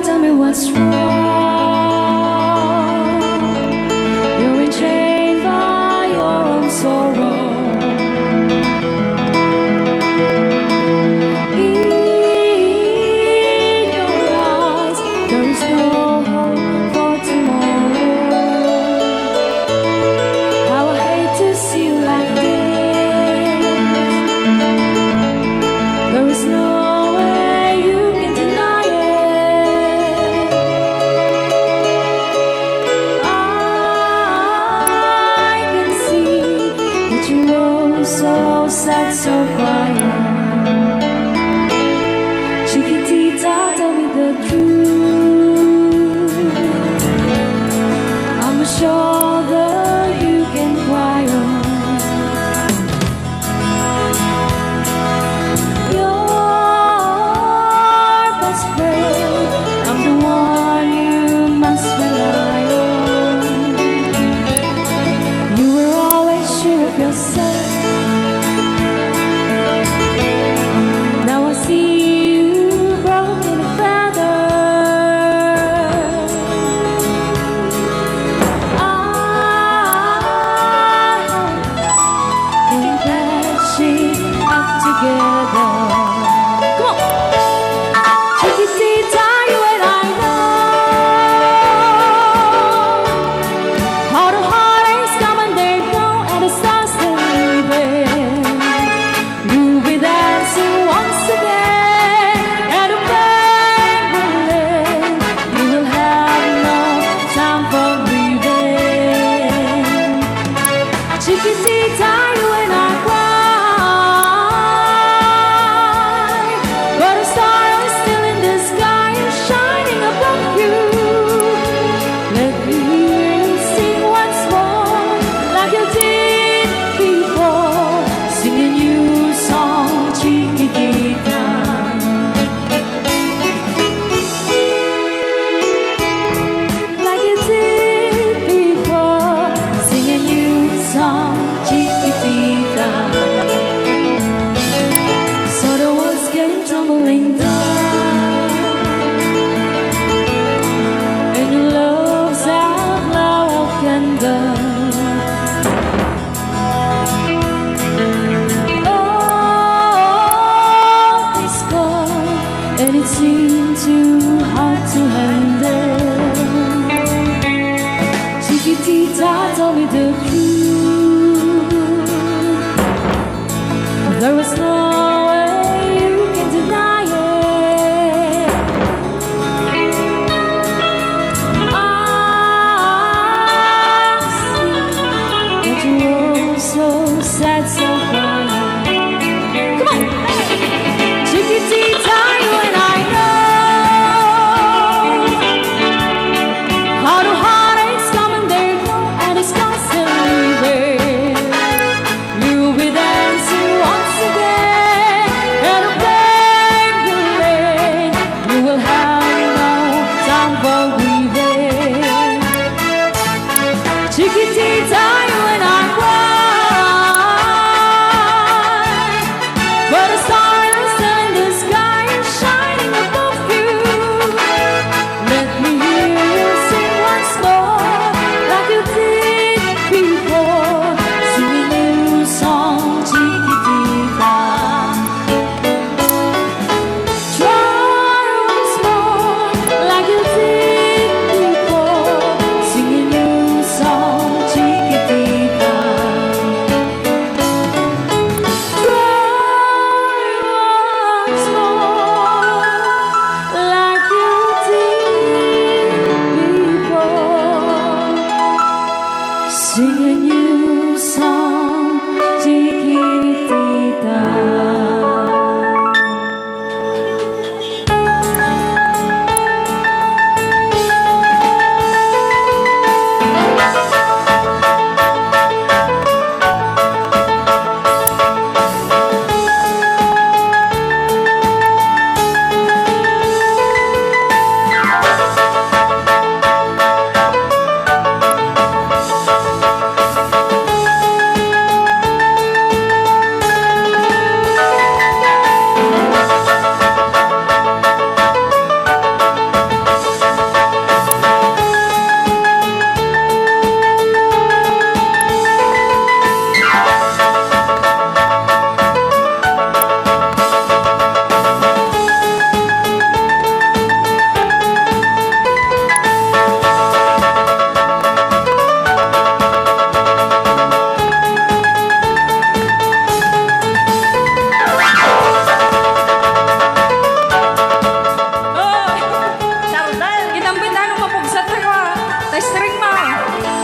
tell me what's wrong. You're enchained by your own sorrow. In your eyes, there is no hope for tomorrow. How I hate to see you like this. There is no way you can deny it. I can see that you're so sad, so quiet. Chiquitita, tell me the truth. I'm a shoulder you can cry on. Your best friend, I'm the one you must rely on. You were always sure of yourself. Now I see you broken and battered. I think patching up together. Come on, Chiquitita, you and I know all the heartaches come and they go, and the stars still leaving. You'll be dancing once again, and the pain will end. You will have no time for grieving. Chiquitita, you and I cry, but a star is still in the sky and shining above you. Let me hear you sing once more, like you did before, sing a new song, Chiquitita. Like you did before, sing a new song, Chiquitita. So the world's getting tumbling down, and your love's out now and done. All is gone, and it seemed too hard to handle.